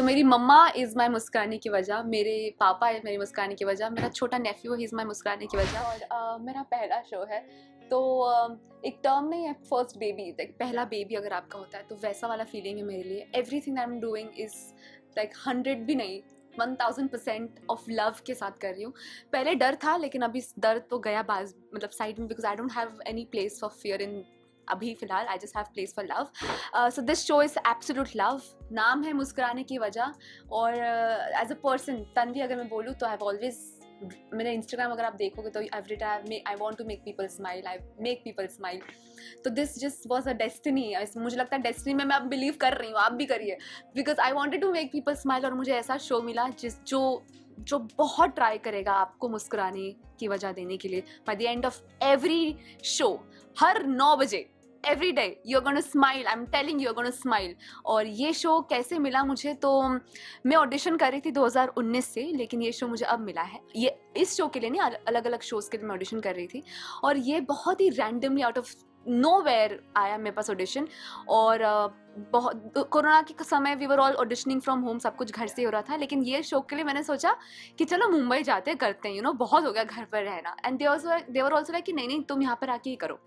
तो मेरी मम्मा is my मुस्कुराने की वजह, मेरे पापा है मेरी मुस्कुराने की वजह, मेरा छोटा नेफ्यू ही इज़ माई मुस्कुराने की वजह, और मेरा पहला शो है। तो एक टर्म नहीं है फर्स्ट बेबी, लाइक पहला बेबी अगर आपका होता है तो वैसा वाला फीलिंग है मेरे लिए। Everything I am doing is like 100 भी नहीं 1000% ऑफ लव के साथ कर रही हूँ। पहले डर था लेकिन अभी दर्द तो गया बाज मतलब साइड में, because I don't have any place for fear इन अभी फिलहाल। I just have place for love. So this show is absolute love. नाम है मुस्कुराने की वजह। और एज अ पर्सन तन्वी अगर मैं बोलूँ तो आई हैव ऑलवेज, मेरा इंस्टाग्राम अगर आप देखोगे तो every time I want to make people smile, I make people smile. तो this just was a destiny. मुझे लगता है डेस्टिनी में मैं अब बिलीव कर रही हूँ, आप भी करिए, because I wanted to make people smile. और मुझे ऐसा शो मिला जो बहुत ट्राई करेगा आपको मुस्कुराने की वजह देने के लिए। By the end of every show, हर 9 बजे every day you are gonna smile, I am telling you are gonna smile. और ये शो कैसे मिला मुझे, तो मैं ऑडिशन कर रही थी 2019 से, लेकिन ये शो मुझे अब मिला है। ये इस शो के लिए नहीं, अलग अलग शोज़ के लिए मैं ऑडिशन कर रही थी, और ये बहुत ही रैंडमली आउट ऑफ नोवेयर आया मेरे पास ऑडिशन। और बहुत कोरोना के समय we were all auditioning from home, सब कुछ घर से हो रहा था। लेकिन ये शो के लिए मैंने सोचा कि चलो मुंबई जाते करते हैं, बहुत हो गया घर पर रहना। And they were also like कि नहीं तुम यहाँ पर आके ही करो।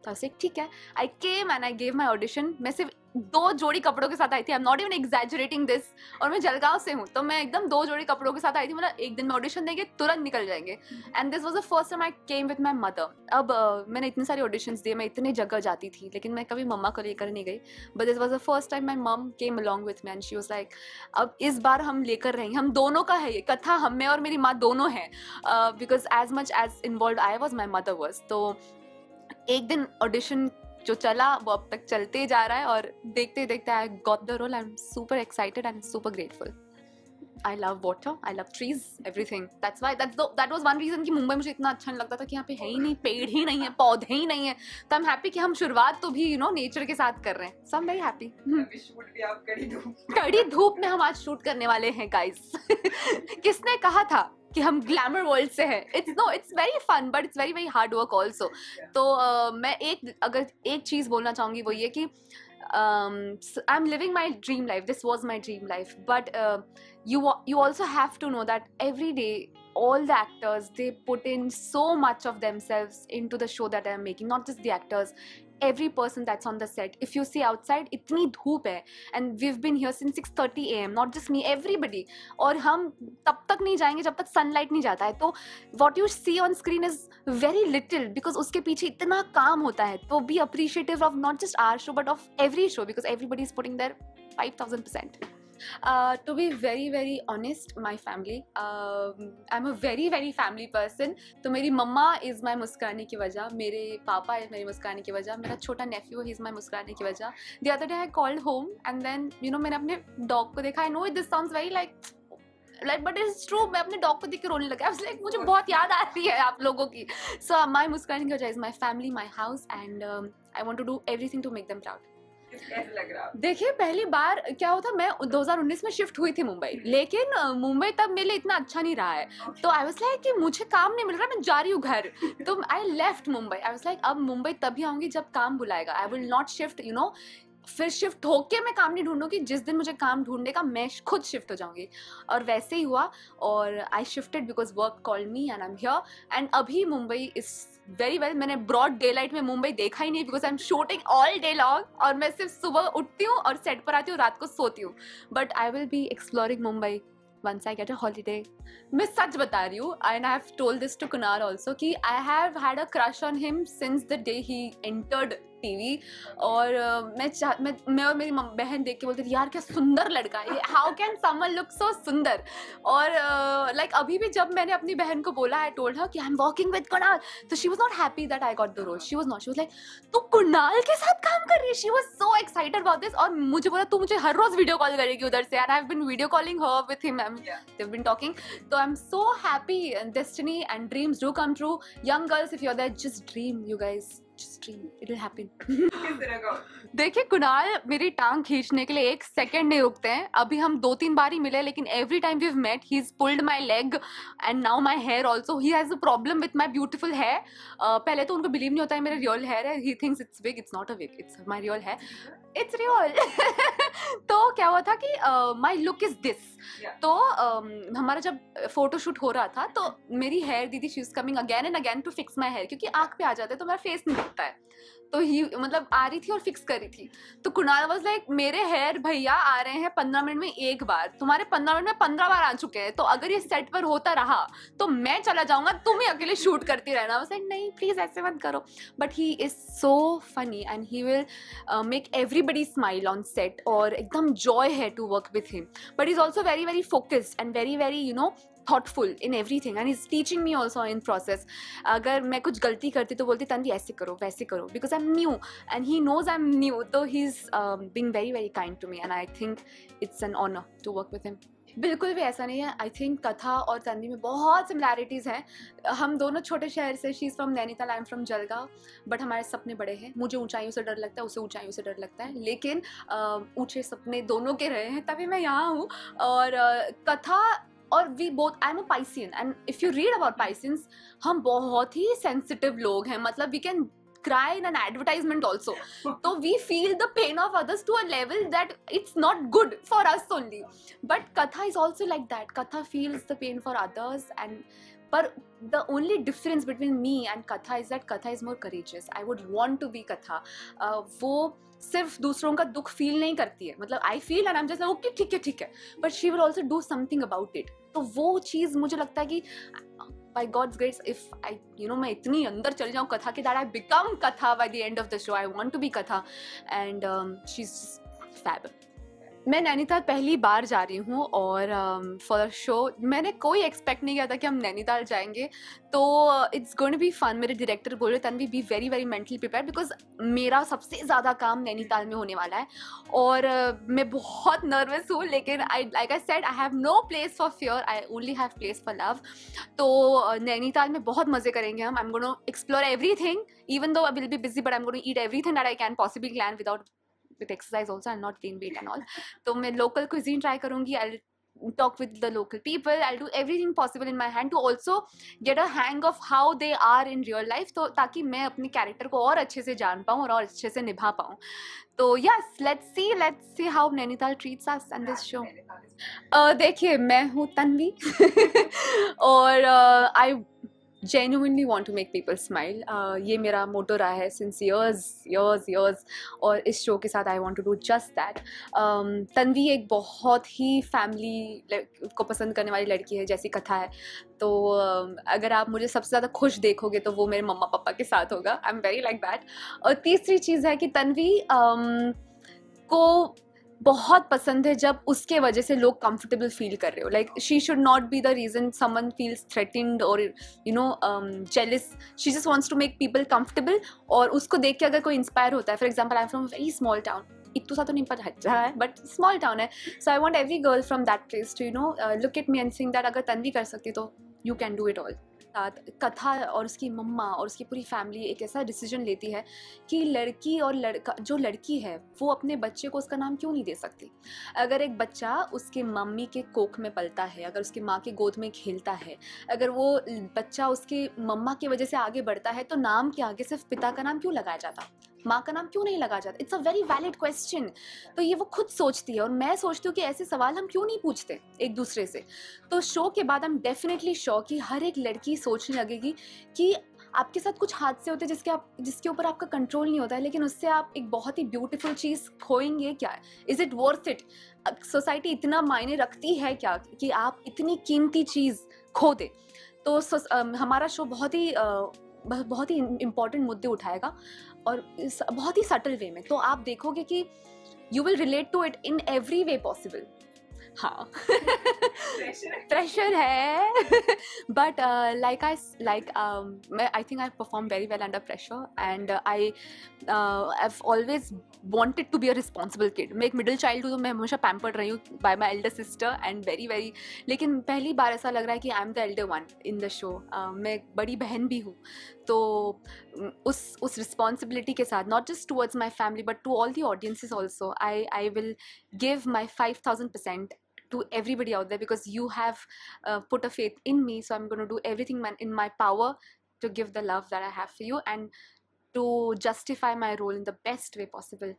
तो ऐसे ठीक है, I came and I gave my audition. मैं सिर्फ 2 जोड़ी कपड़ों के साथ आई थी, I am not even exaggerating this. और मैं जलगांव से हूँ, तो मैं एकदम 2 जोड़ी कपड़ों के साथ आई थी। मतलब एक दिन में ऑडिशन देंगे तुरंत निकल जाएंगे। And this was the first time I came with my mother. अब मैंने इतने सारे ऑडिशंस दिए, मैं इतने जगह जाती थी, लेकिन मैं कभी मम्मा को लेकर नहीं गई। But this was the first time my mum came along with me and she was like अब इस बार हम लेकर रहेंगे, हम दोनों का है ये कथा, हम में और मेरी माँ दोनों हैं। Because as much as involve I was my mother was. तो एक दिन ऑडिशन जो चला वो अब तक चलते जा रहा है, और देखते देखते I got the role. I am super excited and super grateful. I love water, I love trees, everything. That was one reason कि मुंबई मुझे इतना अच्छा नहीं लगता था कि यहाँ पे है ही नहीं, पेड़ ही नहीं है, पौधे ही नहीं है। तो आई एम हैप्पी कि हम शुरुआत तो भी नेचर के साथ कर रहे हैं। So I am very happy. Shoot भी आप कड़ी धूप में हम आज शूट करने वाले हैं गाइस। किसने कहा था कि हम ग्लैमर वर्ल्ड से हैं? It's very fun but it's very very hard work also. तो मैं अगर एक चीज़ बोलना चाहूँगी वो ये कि I M living my dream life, this was my dream life, but you also have to know that every day all the actors, they put in so much of themselves into the show that I am making. Not just the actors, every person that's on the set. If you see outside इतनी धूप है, and we've been here since 6:30 AM, not just me, everybody. और हम तब तक नहीं जाएंगे जब तक सनलाइट नहीं जाता है। तो what you see on screen is very little, because उसके पीछे इतना काम होता है। तो be appreciative of not just our show but of every show, because everybody is putting their 5000%. To be very very honest, my family, I'm a very very family person. तो मेरी मम्मा is my मुस्कुराने की वजह, मेरे पापा है मेरी मुस्कुराने की वजह, मेरा छोटा नेफ्यू ही इज़ माई मुस्कुराने की वजह। The other day I called home and then मैंने अपने डॉग को देखा। I know this sounds very like but it's true, मैं अपने डॉग को देख के रोने लगा। मुझे बहुत याद आ रही है आप लोगों की। सो माई मुस्कुराने की वजह is my family, my house, and I want to do everything to make them proud. कैसे लग रहा है? देखिए पहली बार क्या होता, मैं 2019 में शिफ्ट हुई थी मुंबई, लेकिन मुंबई तब मेरे लिए इतना अच्छा नहीं रहा है। तो आई वाज लाइक कि मुझे काम नहीं मिल रहा, मैं जा रही हूँ घर। तो I left Mumbai. I was like अब मुंबई तभी आऊँगी जब काम बुलाएगा। आई विल नॉट शिफ्ट फिर शिफ्ट होके मैं काम नहीं ढूंढूंगी, जिस दिन मुझे काम ढूंढने का मैं खुद शिफ्ट हो जाऊंगी। और वैसे ही हुआ, और I shifted because work called me and I am here. And अभी मुंबई इज वेरी वेल। मैंने ब्रॉड डे लाइट में मुंबई देखा ही नहीं, because I am shooting all day long, और मैं सिर्फ सुबह उठती हूँ और सेट पर आती हूँ, रात को सोती हूँ। But I will be exploring Mumbai once I get a holiday. मैं सच बता रही हूँ, and I have told this to Kunal also, कि I have had a crush on him since the day he entered TV. और मैं और मेरी बहन देख के बोलती थी यार क्या सुंदर लड़का है, how can someone look so सुंदर। और लाइक अभी भी जब मैंने अपनी बहन को बोला, आई टोल्ड हर कि I am working with Kunal, तो she was not happy that I got the role. She was like तू कुणाल के साथ काम कर रही है। She was so excited about this. और मुझे बोला तू मुझे हर रोज वीडियो कॉल करेगी उधर से, and I have been video calling her with him, they've been talking. So I'm so happy, and destiny and dreams do come true. Young girls, if you're there, just dream, you guys. Just dream, it'll happen. किस तरह का? देखिए कुणाल मेरी टांग खींचने के लिए 1 second नहीं रुकते हैं। अभी हम 2-3 बार ही मिले, लेकिन every time we have met he is pulled my leg and now my hair also. He has a problem with my beautiful hair. पहले तो उनको बिलीव नहीं होता है मेरा रियल हेयर है। He thinks it's wig, it's not a wig, it's my real hair, it's real. तो क्या हुआ था कि my look is this. Yeah. तो हमारा जब फोटोशूट हो रहा था तो मेरी हेयर दीदी she is coming again and again to fix my hair, क्योंकि आँख पे आ जाता है तो मेरा फेस नहीं दिखता है। तो ही मतलब आ रही थी और फिक्स कर रही थी। तो कुणाल वाज लाइक मेरे हेयर भैया आ रहे हैं 15 मिनट में एक बार, तुम्हारे 15 मिनट में 15 बार आ चुके हैं, तो अगर ये सेट पर होता रहा तो मैं चला जाऊंगा, तुम ही अकेले शूट करती रहना। वाज लाइक नहीं प्लीज ऐसे मत करो। But he is so funny and he will make everybody smile on set, और एकदम जॉय है to work with him. But he is also very very focused and very very you know thoughtful in everything, and he's teaching me also in process. अगर मैं कुछ गलती करती तो बोलती तन्वी ऐसे करो वैसे करो, because I'm new and he knows I'm new, तो he's being very very kind to me and I think it's an honor to work with him. बिल्कुल भी ऐसा नहीं है। आई थिंक कथा और तन्वी में बहुत सिमिलैरिटीज़ हैं। हम दोनों छोटे शहर से, she is from Nainital, I am from Jalgaon, but हमारे सपने बड़े हैं। मुझे ऊंचाइयों से डर लगता है, उसे ऊंचाइयों से डर लगता है, लेकिन ऊंचे सपने दोनों के रहे हैं तभी मैं यहाँ हूँ। और कथा और we both, I am a Piscean and if you read about Pisceans, हम बहुत ही सेंसिटिव लोग हैं। मतलब we can cry in an advertisement also. So we feel the pain of others to a level that it's not good for us only. But Katha is also like that. Katha feels the pain for others, and but the only difference between me and Katha is that Katha is more courageous. I would want to be Katha. वो सिर्फ दूसरों का दुख feel नहीं करती है, मतलब I feel and I am just okay ठीक है, but she will also do something about it. तो वो चीज़ मुझे लगता है कि by God's grace, if I, you know, मैं इतनी अंदर चल जाऊँ कथा के, that I become Katha by the end of the show. I want to be Katha, and she's just fab. मैं नैनीताल पहली बार जा रही हूँ और फॉर शो मैंने कोई एक्सपेक्ट नहीं किया था कि हम नैनीताल जाएंगे, तो it's going to be fun. मेरे डायरेक्टर बोल रहे Tanvi be very very mentally prepare, because मेरा सबसे ज़्यादा काम नैनीताल में होने वाला है और मैं बहुत नर्वस हूँ, लेकिन I like I said I have no place for fear, I only have place for love. तो नैनीताल में बहुत मज़े करेंगे हम। I am going to explore everything, even though I will be busy, but I'm going to eat everything that I can possibly plan without with exercise also, and not gain weight and all. तो मैं local cuisine try करूँगी, I'll talk with the local people, I'll do everything possible in my hand to also get a hang of how they are in real life, तो ताकि मैं अपने character को और अच्छे से जान पाऊँ और अच्छे से निभा पाऊँ। तो yes, let's see how Nainital treats us and this show. देखिए मैं हूँ तन्वी और I genuinely want to make people smile. ये मेरा मोटो रहा है since years, और इस शो के साथ I want to do just that. Tanvi एक बहुत ही फैमिली को पसंद करने वाली लड़की है, जैसी कथा है। तो अगर आप मुझे सबसे ज़्यादा खुश देखोगे तो वो मेरे मम्मा पापा के साथ होगा। आई एम वेरी लाइक दैट। और तीसरी चीज़ है कि तन्वी को बहुत पसंद है जब उसके वजह से लोग कंफर्टेबल फील कर रहे हो। Like she should not be the reason someone feels threatened और you know jealous. She just wants to make people comfortable, और उसको देख के अगर कोई इंस्पायर होता है, for example I am from very small town, इतना सा तो नहीं पता है बट स्मॉल टाउन है, so I want every girl from that place to you know look at me and think that अगर तन्वी कर सकती तो you can do it all. कथा और उसकी मम्मा और उसकी पूरी फैमिली एक ऐसा डिसीजन लेती है कि लड़की और लड़का, जो लड़की है वो अपने बच्चे को उसका नाम क्यों नहीं दे सकती। अगर एक बच्चा उसके मम्मी के कोख में पलता है, अगर उसकी माँ के गोद में खेलता है, अगर वो बच्चा उसके मम्मा की वजह से आगे बढ़ता है, तो नाम के आगे सिर्फ पिता का नाम क्यों लगाया जाता, माँ का नाम क्यों नहीं लगा जाता? It's a very valid question. तो ये वो खुद सोचती है और मैं सोचती हूँ कि ऐसे सवाल हम क्यों नहीं पूछते एक दूसरे से। तो शो के बाद आई एम डेफिनेटली श्योर कि हर एक लड़की सोचने लगेगी कि आपके साथ कुछ हादसे होते हैं जिसके ऊपर आपका कंट्रोल नहीं होता है, लेकिन उससे आप एक बहुत ही ब्यूटीफुल चीज़ खोएंगे क्या? Is it worth it? Society इतना मायने रखती है क्या कि आप इतनी कीमती चीज़ खो दे? तो हमारा शो बहुत ही इम्पॉर्टेंट मुद्दे उठाएगा और बहुत ही सटल वे में। तो आप देखोगे कि you will relate to it in every way possible. हाँ प्रेशर है but I think I perform very well under pressure, and I've always wanted to be a responsible kid. मैं एक मिडिल चाइल्ड हूँ, तो मैं हमेशा पैम्पर्ड रही हूँ bye my elder sister and very लेकिन पहली बार ऐसा लग रहा है कि I am the Elder one in the show. मैं एक बड़ी बहन भी हूँ, तो उस रिस्पॉन्सिबिलिटी के साथ, not just towards my family but to all the audiences also, I will give my 5000% to everybody out there, because you have put a faith in me, so I'm going to do everything in my power to give the love that I have for you and to justify my role in the best way possible.